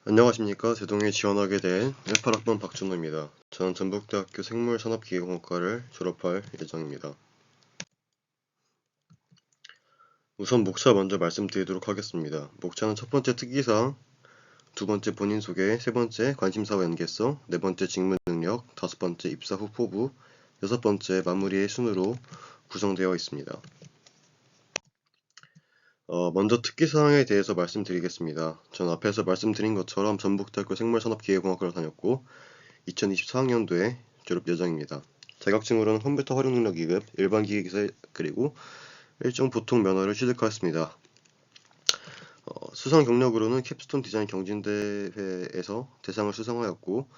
안녕하십니까. 제동에 지원하게 된 18학번 박준호입니다. 저는 전북대학교 생물산업기계공학과를 졸업할 예정입니다. 우선 목차 먼저 말씀드리도록 하겠습니다. 목차는 첫 번째 특기사항, 두 번째 본인 소개, 세 번째 관심사와 연계성, 네 번째 직무 능력, 다섯 번째 입사 후 포부, 여섯 번째 마무리의 순으로 구성되어 있습니다. 먼저 특기사항에 대해서 말씀드리겠습니다. 전 앞에서 말씀드린 것처럼 전북대학교 생물산업기계공학과를 다녔고 2024학년도에 졸업 예정입니다. 자격증으로는 컴퓨터 활용 능력 2급, 일반 기계기사 그리고 일종 보통 면허를 취득하였습니다. 수상 경력으로는 캡스톤 디자인 경진대회에서 대상을 수상하였고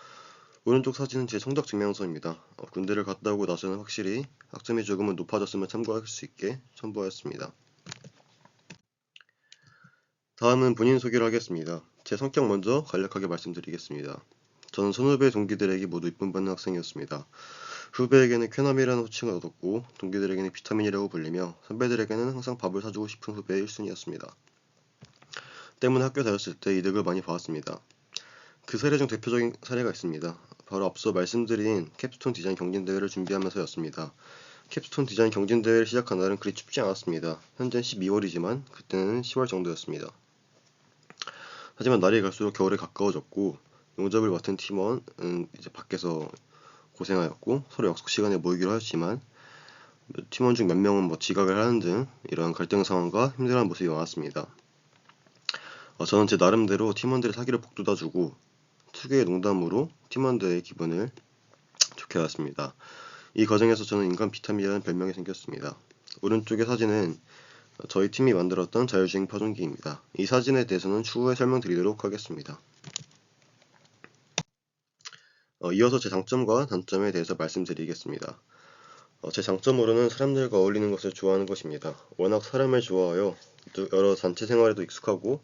오른쪽 사진은 제 성적 증명서입니다. 군대를 갔다 오고 나서는 확실히 학점이 조금은 높아졌으면 참고할 수 있게 첨부하였습니다. 다음은 본인 소개를 하겠습니다. 제 성격 먼저 간략하게 말씀드리겠습니다. 저는 선후배 동기들에게 모두 이쁨 받는 학생이었습니다. 후배에게는 쾌남이라는 호칭을 얻었고 동기들에게는 비타민이라고 불리며 선배들에게는 항상 밥을 사주고 싶은 후배의 1순위였습니다. 때문에 학교 다녔을 때 이득을 많이 봐왔습니다. 그 사례 중 대표적인 사례가 있습니다. 바로 앞서 말씀드린 캡스톤 디자인 경진대회를 준비하면서였습니다. 캡스톤 디자인 경진대회를 시작한 날은 그리 춥지 않았습니다. 현재는 12월이지만 그때는 10월 정도였습니다. 하지만 날이 갈수록 겨울에 가까워졌고 용접을 맡은 팀원은 이제 밖에서 고생하였고 서로 약속 시간에 모이기로 하였지만 팀원 중 몇 명은 지각을 하는 등 이러한 갈등 상황과 힘들어하는 모습이 많았습니다. 저는 제 나름대로 팀원들의 사기를 북돋아주고 특유의 농담으로 팀원들의 기분을 좋게 하였습니다. 이 과정에서 저는 인간 비타민이라는 별명이 생겼습니다. 오른쪽의 사진은 저희 팀이 만들었던 자율주행 파종기입니다. 이 사진에 대해서는 추후에 설명드리도록 하겠습니다. 이어서 제 장점과 단점에 대해서 말씀드리겠습니다. 제 장점으로는 사람들과 어울리는 것을 좋아하는 것입니다. 워낙 사람을 좋아하여 여러 단체 생활에도 익숙하고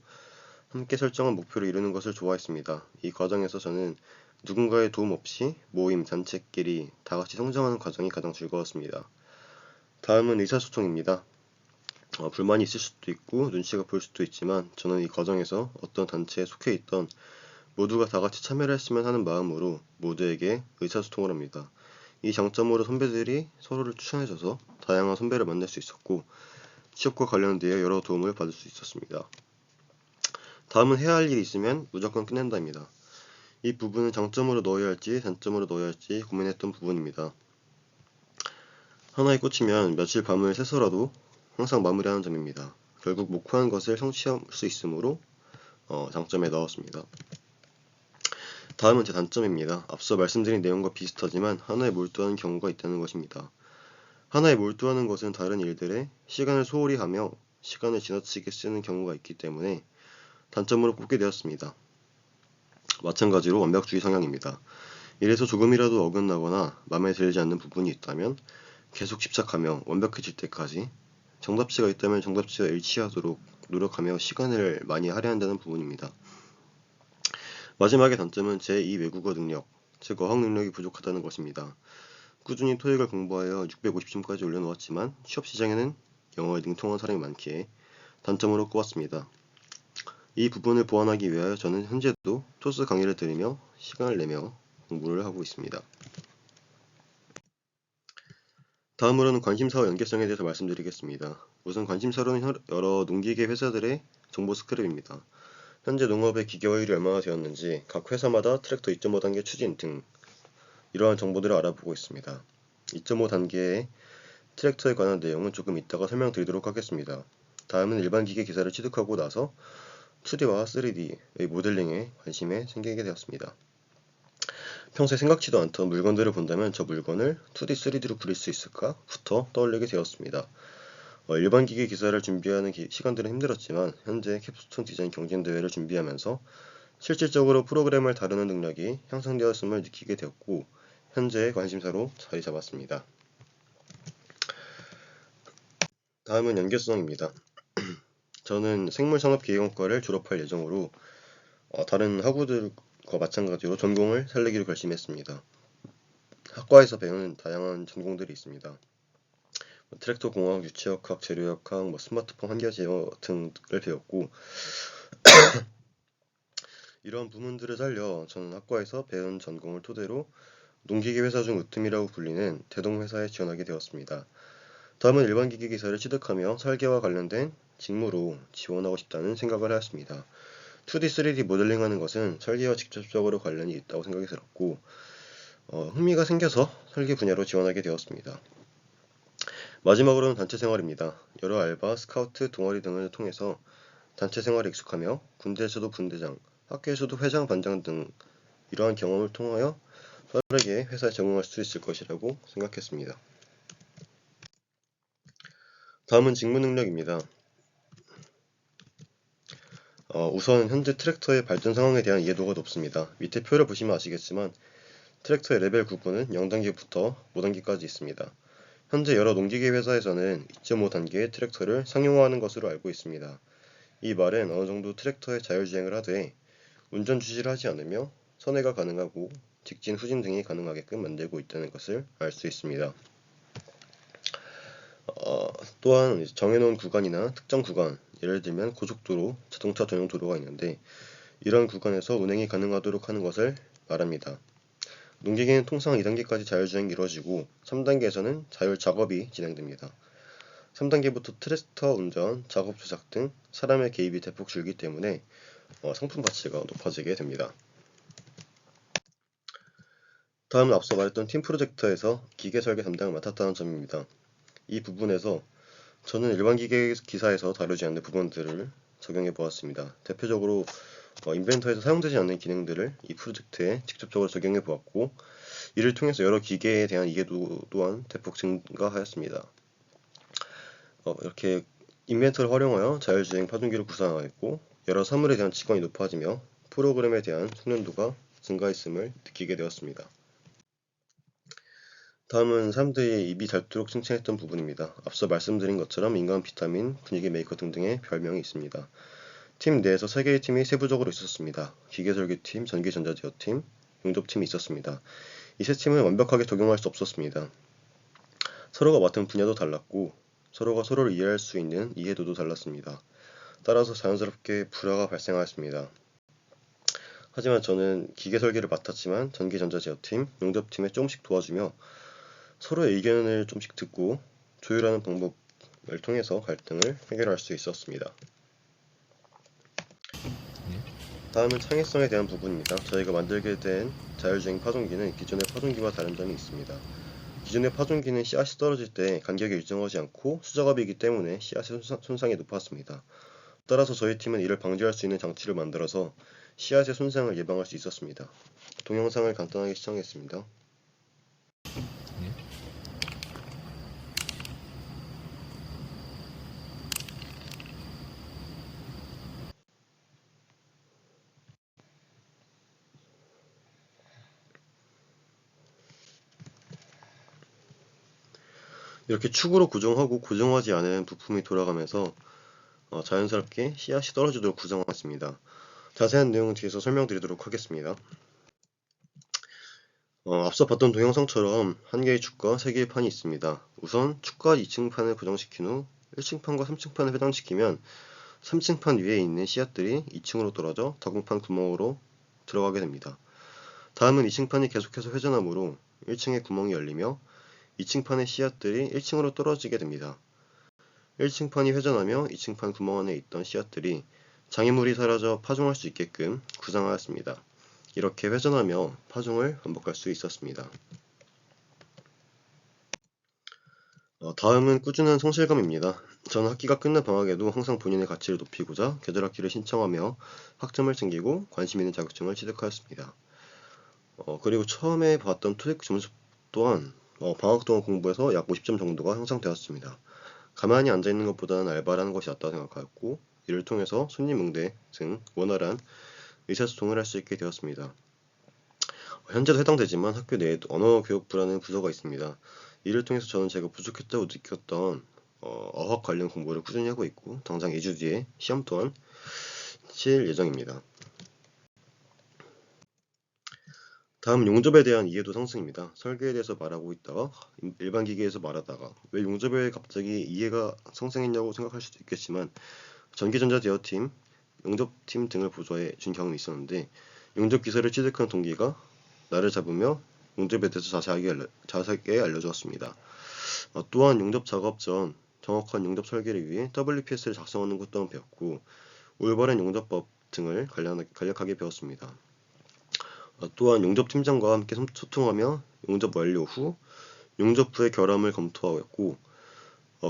함께 설정한 목표를 이루는 것을 좋아했습니다. 이 과정에서 저는 누군가의 도움 없이 모임, 단체끼리 다 같이 성장하는 과정이 가장 즐거웠습니다. 다음은 의사소통입니다. 불만이 있을 수도 있고 눈치가 보일 수도 있지만 저는 이 과정에서 어떤 단체에 속해 있던 모두가 다 같이 참여를 했으면 하는 마음으로 모두에게 의사소통을 합니다. 이 장점으로 선배들이 서로를 추천해줘서 다양한 선배를 만날 수 있었고 취업과 관련되어 여러 도움을 받을 수 있었습니다. 다음은 해야 할 일이 있으면 무조건 끝낸다입니다. 이 부분은 장점으로 넣어야 할지 단점으로 넣어야 할지 고민했던 부분입니다. 하나에 꽂히면 며칠 밤을 새서라도 항상 마무리하는 점입니다. 결국 목표한 것을 성취할 수 있으므로 장점에 넣었습니다. 다음은 제 단점입니다. 앞서 말씀드린 내용과 비슷하지만 하나에 몰두하는 경우가 있다는 것입니다. 하나에 몰두하는 것은 다른 일들에 시간을 소홀히 하며 시간을 지나치게 쓰는 경우가 있기 때문에 단점으로 꼽게 되었습니다. 마찬가지로 완벽주의 성향입니다. 이래서 조금이라도 어긋나거나 마음에 들지 않는 부분이 있다면 계속 집착하며 완벽해질 때까지 정답지가 있다면 정답지와 일치하도록 노력하며 시간을 많이 할애한다는 부분입니다. 마지막의 단점은 제2 외국어 능력, 즉 어학 능력이 부족하다는 것입니다. 꾸준히 토익을 공부하여 650점까지 올려놓았지만 취업 시장에는 영어에 능통한 사람이 많기에 단점으로 꼽았습니다. 이 부분을 보완하기 위하여 저는 현재도 토스 강의를 들으며 시간을 내며 공부를 하고 있습니다. 다음으로는 관심사와 연계성에 대해서 말씀드리겠습니다. 우선 관심사로는 여러 농기계 회사들의 정보 스크랩입니다. 현재 농업의 기계화율이 얼마나 되었는지, 각 회사마다 트랙터 2.5 단계 추진 등 이러한 정보들을 알아보고 있습니다. 2.5 단계의 트랙터에 관한 내용은 조금 이따가 설명드리도록 하겠습니다. 다음은 일반 기계 기사를 취득하고 나서 2D와 3D의 모델링에 관심이 생기게 되었습니다. 평소에 생각지도 않던 물건들을 본다면 저 물건을 2D, 3D로 그릴 수 있을까?부터 떠올리게 되었습니다. 일반 기계 기사를 준비하는 시간들은 힘들었지만 현재 캡스톤 디자인 경진대회를 준비하면서 실질적으로 프로그램을 다루는 능력이 향상되었음을 느끼게 되었고 현재의 관심사로 자리 잡았습니다. 다음은 연계성입니다. 저는 생물산업기계공학과를 졸업할 예정으로 다른 학우들과 마찬가지로 전공을 살리기로 결심했습니다. 학과에서 배우는 다양한 전공들이 있습니다. 트랙터 공학, 유치역학, 재료역학, 스마트폰 환경 제어 등을 배웠고 이러한 부문들을 살려 저는 학과에서 배운 전공을 토대로 농기계 회사 중 으뜸이라고 불리는 대동회사에 지원하게 되었습니다. 다음은 일반 기계 기사를 취득하며 설계와 관련된 직무로 지원하고 싶다는 생각을 하였습니다. 2D, 3D 모델링하는 것은 설계와 직접적으로 관련이 있다고 생각이 들었고 흥미가 생겨서 설계 분야로 지원하게 되었습니다. 마지막으로는 단체 생활입니다. 여러 알바, 스카우트, 동아리 등을 통해서 단체 생활에 익숙하며 군대에서도 분대장, 학교에서도 회장, 반장 등 이러한 경험을 통하여 빠르게 회사에 적응할 수 있을 것이라고 생각했습니다. 다음은 직무 능력입니다. 우선 현재 트랙터의 발전 상황에 대한 이해도가 높습니다. 밑에 표를 보시면 아시겠지만 트랙터의 레벨 구분은 0단계부터 5단계까지 있습니다. 현재 여러 농기계 회사에서는 2.5단계의 트랙터를 상용화하는 것으로 알고 있습니다. 이 말은 어느 정도 트랙터의 자율주행을 하되 운전 주시를 하지 않으며 선회가 가능하고 직진, 후진 등이 가능하게끔 만들고 있다는 것을 알 수 있습니다. 또한 정해놓은 구간이나 특정 구간, 예를 들면 고속도로, 자동차 전용 도로가 있는데 이런 구간에서 운행이 가능하도록 하는 것을 말합니다. 농기계는 통상 2단계까지 자율주행이 이루어지고 3단계에서는 자율 작업이 진행됩니다. 3단계부터 트랙터 운전, 작업 조작 등 사람의 개입이 대폭 줄기 때문에 상품 가치가 높아지게 됩니다. 다음은 앞서 말했던 팀 프로젝터에서 기계 설계 담당을 맡았다는 점입니다. 이 부분에서 저는 일반 기계 기사에서 다루지 않는 부분들을 적용해 보았습니다. 대표적으로 인벤터에서 사용되지 않는 기능들을 이 프로젝트에 직접적으로 적용해 보았고 이를 통해서 여러 기계에 대한 이해도 또한 대폭 증가하였습니다. 이렇게 인벤터를 활용하여 자율주행 파종기를 구상하였고 여러 사물에 대한 직관이 높아지며 프로그램에 대한 숙련도가 증가했음을 느끼게 되었습니다. 다음은 사람들이 입이 닳도록 칭찬했던 부분입니다. 앞서 말씀드린 것처럼 인간 비타민, 분위기 메이커 등등의 별명이 있습니다. 팀 내에서 3개의 팀이 세부적으로 있었습니다. 기계설계팀, 전기전자제어팀, 용접팀이 있었습니다. 이 세 팀은 완벽하게 적용할 수 없었습니다. 서로가 맡은 분야도 달랐고 서로가 서로를 이해할 수 있는 이해도도 달랐습니다. 따라서 자연스럽게 불화가 발생하였습니다. 하지만 저는 기계설계를 맡았지만 전기전자제어팀, 용접팀에 조금씩 도와주며 서로의 의견을 좀씩 듣고 조율하는 방법을 통해서 갈등을 해결할 수 있었습니다. 다음은 창의성에 대한 부분입니다. 저희가 만들게 된 자율주행 파종기는 기존의 파종기와 다른 점이 있습니다. 기존의 파종기는 씨앗이 떨어질 때 간격이 일정하지 않고 수작업이기 때문에 씨앗의 손상이 높았습니다. 따라서 저희 팀은 이를 방지할 수 있는 장치를 만들어서 씨앗의 손상을 예방할 수 있었습니다. 동영상을 간단하게 시청했습니다. 이렇게 축으로 고정하고 고정하지 않은 부품이 돌아가면서 자연스럽게 씨앗이 떨어지도록 구성하였습니다. 자세한 내용은 뒤에서 설명드리도록 하겠습니다. 앞서 봤던 동영상처럼 한 개의 축과 세 개의 판이 있습니다. 우선 축과 2층 판을 고정시킨 후 1층 판과 3층 판을 회전시키면 3층 판 위에 있는 씨앗들이 2층으로 떨어져 다공판 구멍으로 들어가게 됩니다. 다음은 2층 판이 계속해서 회전하므로 1층의 구멍이 열리며 2층 판의 씨앗들이 1층으로 떨어지게 됩니다. 1층 판이 회전하며 2층 판 구멍 안에 있던 씨앗들이 장애물이 사라져 파종할 수 있게끔 구상하였습니다. 이렇게 회전하며 파종을 반복할 수 있었습니다. 다음은 꾸준한 성실감입니다. 저는 학기가 끝난 방학에도 항상 본인의 가치를 높이고자 계절학기를 신청하며 학점을 챙기고 관심 있는 자격증을 취득하였습니다. 그리고 처음에 봤던 토익 점수 또한 방학 동안 공부해서 약 50점 정도가 향상되었습니다. 가만히 앉아있는 것보다는 알바를 하는 것이 낫다고 생각하였고 이를 통해서 손님 응대 등 원활한 의사소통을 할 수 있게 되었습니다. 현재도 해당되지만 학교 내에도 언어교육부라는 부서가 있습니다. 이를 통해서 저는 제가 부족했다고 느꼈던 어학 관련 공부를 꾸준히 하고 있고 당장 2주 뒤에 시험 또한 칠 예정입니다. 다음 용접에 대한 이해도 상승입니다. 설계에 대해서 말하고 있다가 일반 기계에서 말하다가 왜 용접에 갑자기 이해가 상승했냐고 생각할 수도 있겠지만 전기전자 제어팀, 용접팀 등을 보조해 준 경험이 있었는데 용접 기사를 취득한 동기가 나를 잡으며 용접에 대해서 자세하게 알려주었습니다. 또한 용접 작업 전 정확한 용접 설계를 위해 WPS를 작성하는 것 또한 배웠고 올바른 용접법 등을 간략하게 배웠습니다. 또한 용접팀장과 함께 소통하며 용접 완료 후 용접 후의 결함을 검토하였고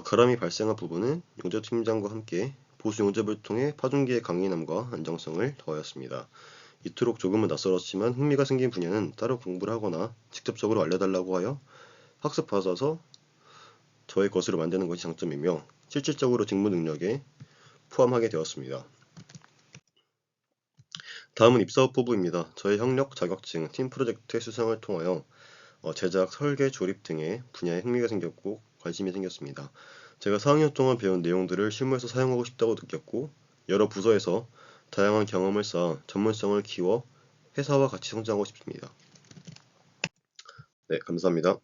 결함이 발생한 부분은 용접팀장과 함께 보수 용접을 통해 파종기의 강인함과 안정성을 더하였습니다. 이토록 조금은 낯설었지만 흥미가 생긴 분야는 따로 공부를 하거나 직접적으로 알려달라고 하여 학습받아서 저의 것으로 만드는 것이 장점이며 실질적으로 직무 능력에 포함하게 되었습니다. 다음은 입사업부입니다. 저의 학력, 자격증, 팀 프로젝트의 수상을 통하여 제작, 설계, 조립 등의 분야에 흥미가 생겼고 관심이 생겼습니다. 제가 4학년 동안 배운 내용들을 실무에서 사용하고 싶다고 느꼈고 여러 부서에서 다양한 경험을 쌓아 전문성을 키워 회사와 같이 성장하고 싶습니다. 네, 감사합니다.